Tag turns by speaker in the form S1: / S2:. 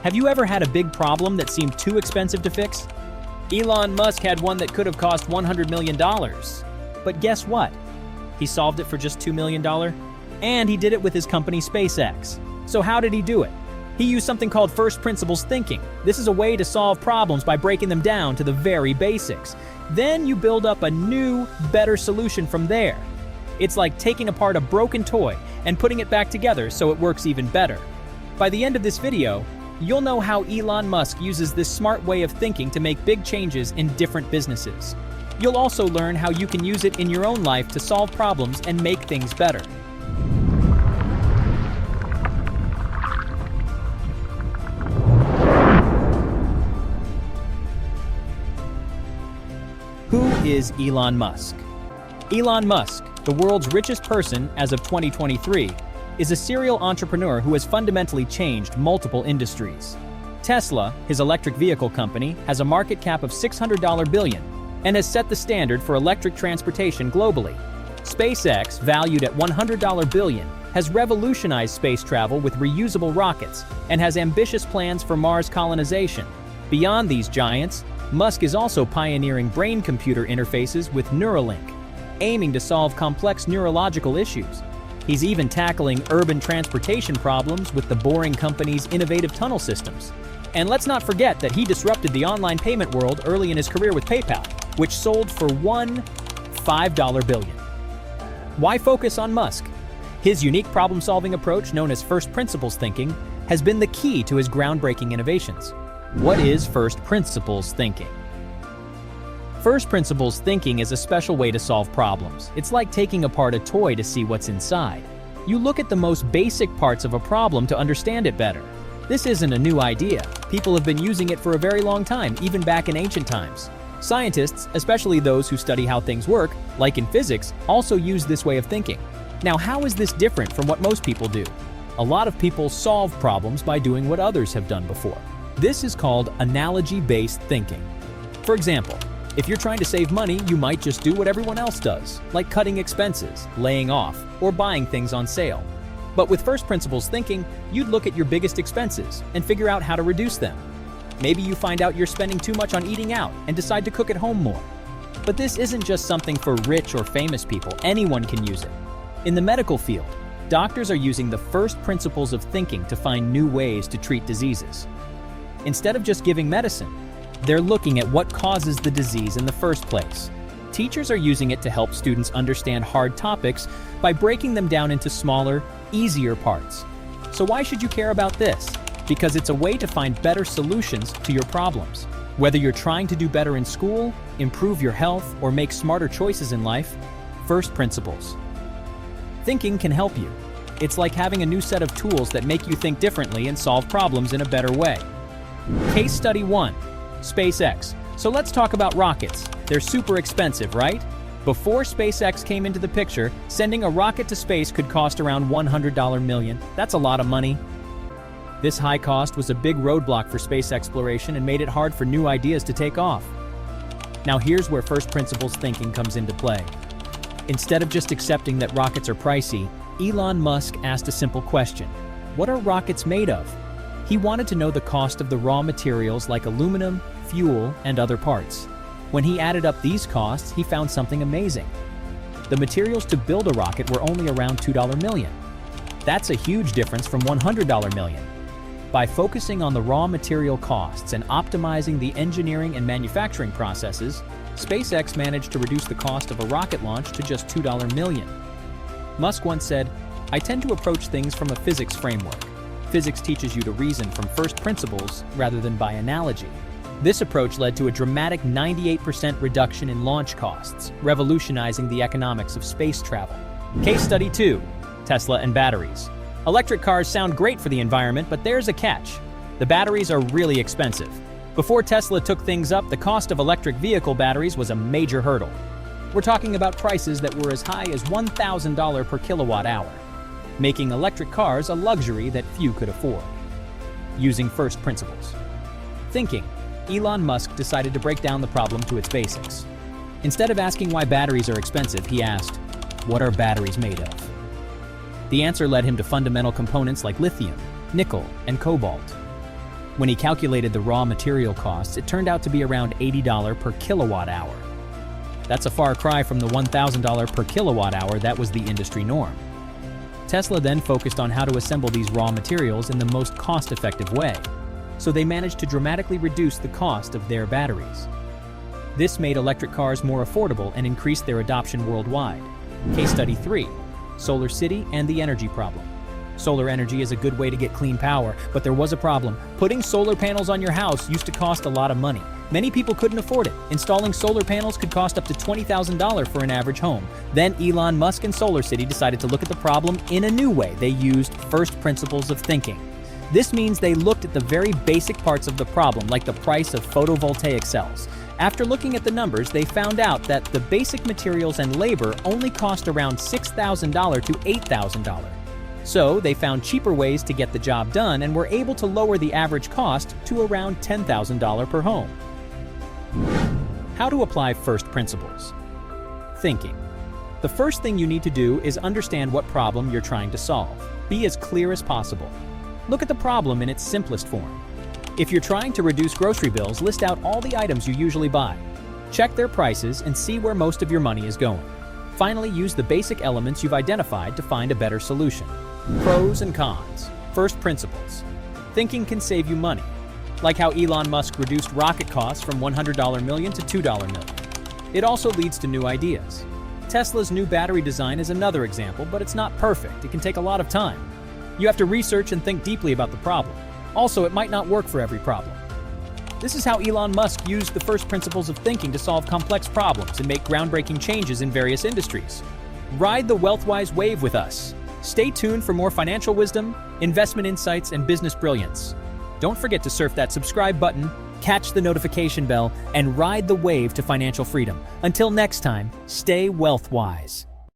S1: Have you ever had a big problem that seemed too expensive to fix? Elon Musk had one that could have cost $100 million. But guess what? He solved it for just $2 million, and he did it with his company SpaceX. So how did he do it? He used something called first principles thinking. This is a way to solve problems by breaking them down to the very basics. Then you build up a new, better solution from there. It's like taking apart a broken toy and putting it back together so it works even better. By the end of this video, you'll know how Elon Musk uses this smart way of thinking to make big changes in different businesses. You'll also learn how you can use it in your own life to solve problems and make things better. Who is Elon Musk? Elon Musk, the world's richest person as of 2023, is a serial entrepreneur who has fundamentally changed multiple industries. Tesla, his electric vehicle company, has a market cap of $600 billion and has set the standard for electric transportation globally. SpaceX, valued at $100 billion, has revolutionized space travel with reusable rockets and has ambitious plans for Mars colonization. Beyond these giants, Musk is also pioneering brain-computer interfaces with Neuralink, aiming to solve complex neurological issues. He's even tackling urban transportation problems with the Boring Company's innovative tunnel systems. And let's not forget that he disrupted the online payment world early in his career with PayPal, which sold for $5 billion. Why focus on Musk? His unique problem-solving approach, known as first principles thinking, has been the key to his groundbreaking innovations. What is first principles thinking? First principles thinking is a special way to solve problems. It's like taking apart a toy to see what's inside. You look at the most basic parts of a problem to understand it better. This isn't a new idea. People have been using it for a very long time, even back in ancient times. Scientists, especially those who study how things work, like in physics, also use this way of thinking. Now, how is this different from what most people do? A lot of people solve problems by doing what others have done before. This is called analogy-based thinking. For example, if you're trying to save money, you might just do what everyone else does, like cutting expenses, laying off, or buying things on sale. But with first principles thinking, you'd look at your biggest expenses and figure out how to reduce them. Maybe you find out you're spending too much on eating out and decide to cook at home more. But this isn't just something for rich or famous people. Anyone can use it. In the medical field, doctors are using the first principles of thinking to find new ways to treat diseases. Instead of just giving medicine, they're looking at what causes the disease in the first place. Teachers are using it to help students understand hard topics by breaking them down into smaller, easier parts. So why should you care about this? Because it's a way to find better solutions to your problems. Whether you're trying to do better in school, improve your health, or make smarter choices in life, first principles thinking can help you. It's like having a new set of tools that make you think differently and solve problems in a better way. Case study 1. SpaceX. So let's talk about rockets. They're super expensive, right? Before SpaceX came into the picture, sending a rocket to space could cost around $100 million. That's a lot of money. This high cost was a big roadblock for space exploration and made it hard for new ideas to take off. Now here's where first principles thinking comes into play. Instead of just accepting that rockets are pricey, Elon Musk asked a simple question. What are rockets made of? He wanted to know the cost of the raw materials like aluminum, fuel, and other parts. When he added up these costs, he found something amazing. The materials to build a rocket were only around $2 million. That's a huge difference from $100 million. By focusing on the raw material costs and optimizing the engineering and manufacturing processes, SpaceX managed to reduce the cost of a rocket launch to just $2 million. Musk once said, "I tend to approach things from a physics framework. Physics teaches you to reason from first principles rather than by analogy." This approach led to a dramatic 98% reduction in launch costs, revolutionizing the economics of space travel. Case study 2. Tesla and batteries. Electric cars sound great for the environment, but there's a catch. The batteries are really expensive. Before Tesla took things up, the cost of electric vehicle batteries was a major hurdle. We're talking about prices that were as high as $1,000 per kilowatt hour, making electric cars a luxury that few could afford. Using first principles thinking, Elon Musk decided to break down the problem to its basics. Instead of asking why batteries are expensive, he asked, what are batteries made of? The answer led him to fundamental components like lithium, nickel, and cobalt. When he calculated the raw material costs, it turned out to be around $80 per kilowatt hour. That's a far cry from the $1,000 per kilowatt hour that was the industry norm. Tesla then focused on how to assemble these raw materials in the most cost-effective way, so they managed to dramatically reduce the cost of their batteries. This made electric cars more affordable and increased their adoption worldwide. Case Study 3: Solar City and the Energy Problem. Solar energy is a good way to get clean power, but there was a problem. Putting solar panels on your house used to cost a lot of money. Many people couldn't afford it. Installing solar panels could cost up to $20,000 for an average home. Then Elon Musk and Solar City decided to look at the problem in a new way. They used first principles of thinking. This means they looked at the very basic parts of the problem, like the price of photovoltaic cells. After looking at the numbers, they found out that the basic materials and labor only cost around $6,000 to $8,000. So they found cheaper ways to get the job done and were able to lower the average cost to around $10,000 per home. How to apply first principles. Thinking. The first thing you need to do is understand what problem you're trying to solve. Be as clear as possible. Look at the problem in its simplest form. If you're trying to reduce grocery bills, list out all the items you usually buy. Check their prices and see where most of your money is going. Finally, use the basic elements you've identified to find a better solution. Pros and cons. First principles. Thinking can save you money, like how Elon Musk reduced rocket costs from $100 million to $2 million. It also leads to new ideas. Tesla's new battery design is another example, but it's not perfect. It can take a lot of time. You have to research and think deeply about the problem. Also, it might not work for every problem. This is how Elon Musk used the first principles of thinking to solve complex problems and make groundbreaking changes in various industries. Ride the wealth-wise wave with us. Stay tuned for more financial wisdom, investment insights, and business brilliance. Don't forget to surf that subscribe button, catch the notification bell, and ride the wave to financial freedom. Until next time, stay wealth-wise.